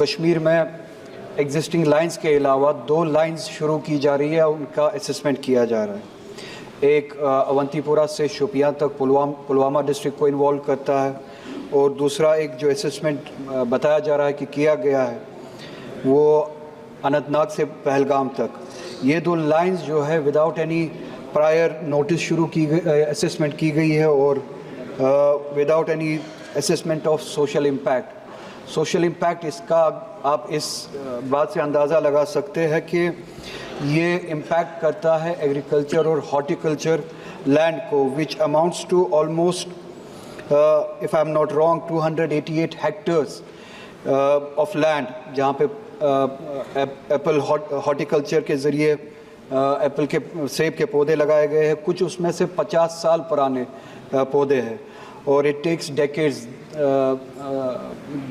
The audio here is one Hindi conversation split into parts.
कश्मीर में एग्जिस्टिंग लाइंस के अलावा 2 लाइंस शुरू की जा रही है, उनका असेसमेंट किया जा रहा है। एक अवंतीपुरा से शोपियां तक पुलवामा डिस्ट्रिक्ट को इन्वॉल्व करता है, और दूसरा एक जो असेसमेंट बताया जा रहा है कि किया गया है वो अनंतनाग से पहलगाम तक। ये 2 लाइंस जो है विदाउट एनी प्रायर नोटिस शुरू की गई, असेसमेंट की गई है, और without any assessment of social impact. Social impact इसका आप इस बात से अंदाज़ा लगा सकते हैं कि ये इम्पैक्ट करता है एग्रीकल्चर और हॉर्टिकल्चर लैंड को, which amounts to almost if I am not wrong 288 hectares of land, जहाँ पे एप्पल हॉर्टिकल्चर के ज़रिए एप्पल के सेब के पौधे लगाए गए हैं। कुछ उसमें से 50 साल पुराने पौधे हैं, और इट टेक्स डेकेड्स,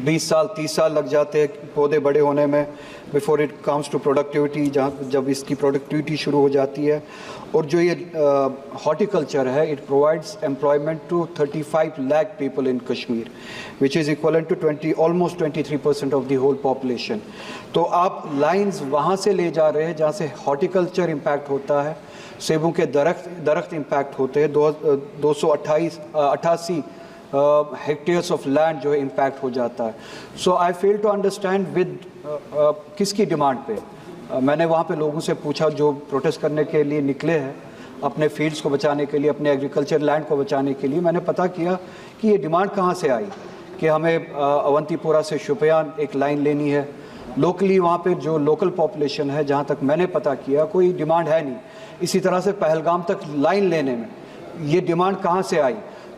20 साल 30 साल लग जाते हैं पौधे बड़े होने में before it comes to productivity, जब इसकी प्रोडक्टिविटी शुरू हो जाती है। और जो ये हॉर्टिकल्चर है, it provides employment to 35 lakh people in Kashmir, which is equivalent to almost 23% of the whole population. तो आप लाइंस वहाँ से ले जा रहे हैं जहाँ से हॉर्टिकल्चर इम्पैक्ट होता है, सेबों के दरख्त इम्पैक्ट होते हैं। 288 हेक्टेयर्स ऑफ लैंड जो है इम्पैक्ट हो जाता है। सो आई फेल टू अंडरस्टैंड विद किसकी डिमांड पे। मैंने वहाँ पे लोगों से पूछा जो प्रोटेस्ट करने के लिए निकले हैं, अपने फील्ड्स को बचाने के लिए, अपने एग्रीकल्चर लैंड को बचाने के लिए। मैंने पता किया कि ये डिमांड कहाँ से आई कि हमें अवंतीपुरा से शोपियान एक लाइन लेनी है। लोकली वहाँ पे जो लोकल पॉपुलेशन है, जहाँ तक मैंने पता किया, कोई डिमांड है नहीं। इसी तरह से पहलगाम तक लाइन लेने में ये डिमांड कहाँ से आई?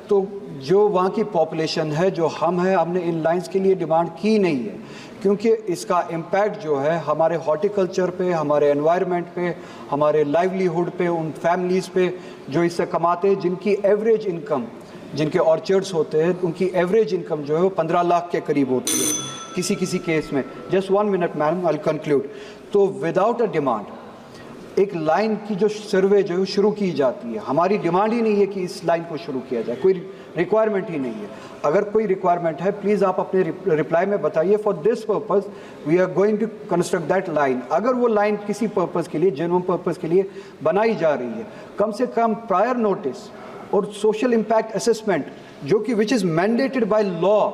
तो जो वहाँ की पॉपुलेशन है, जो हम हैं, हमने इन लाइंस के लिए डिमांड की नहीं है, क्योंकि इसका इम्पैक्ट जो है हमारे हॉर्टिकल्चर पे, हमारे एनवायरनमेंट पे, हमारे लाइवलीहुड पे, उन फैमिलीज़ पे जो इससे कमाते हैं, जिनकी एवरेज इनकम, जिनके ऑर्चर्ड्स होते हैं, उनकी एवरेज इनकम जो है वो 15 लाख के करीब होती है किसी किसी केस में। Just 1 minute madam, I will conclude. तो विदाउट अ डिमांड एक लाइन की जो सर्वे जो है शुरू की जाती है, हमारी डिमांड ही नहीं है कि इस लाइन को शुरू किया जाए, कोई रिक्वायरमेंट ही नहीं है। अगर कोई रिक्वायरमेंट है, प्लीज़ आप अपने रिप्लाई में बताइए, for this purpose we are going to construct that line. अगर वो लाइन किसी पर्पस के लिए, जेन्युइन पर्पस के लिए बनाई जा रही है, कम से कम प्रायर नोटिस और सोशल इम्पैक्ट असेसमेंट, जो कि which is mandated by law,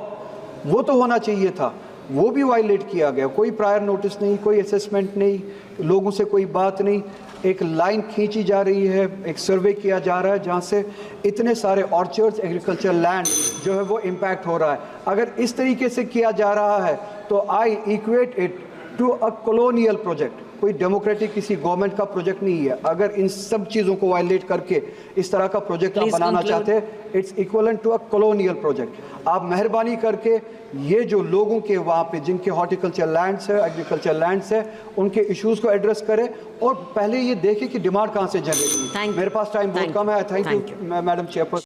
वो तो होना चाहिए था। वो भी वायलेट किया गया। कोई प्रायर नोटिस नहीं, कोई असेसमेंट नहीं, लोगों से कोई बात नहीं। एक लाइन खींची जा रही है, एक सर्वे किया जा रहा है जहाँ से इतने सारे ऑर्चर्ड्स, एग्रीकल्चर लैंड जो है वो इम्पैक्ट हो रहा है। अगर इस तरीके से किया जा रहा है तो I equate it to a colonial project. कोई डेमोक्रेटिक किसी गवर्नमेंट का प्रोजेक्ट नहीं है। अगर इन सब चीज़ों को वायलेट करके इस तरह का प्रोजेक्ट आप बनाना चाहते हैं, it's equivalent to a colonial project. आप मेहरबानी करके ये जो लोगों के वहाँ पे जिनके हॉर्टिकल्चर लैंड्स है, एग्रीकल्चर लैंड्स है, उनके इश्यूज़ को एड्रेस करें, और पहले ये देखें कि डिमांड कहाँ से जनरेट हुई। मेरे पास टाइम बहुत कम है। Thank you madam chairperson.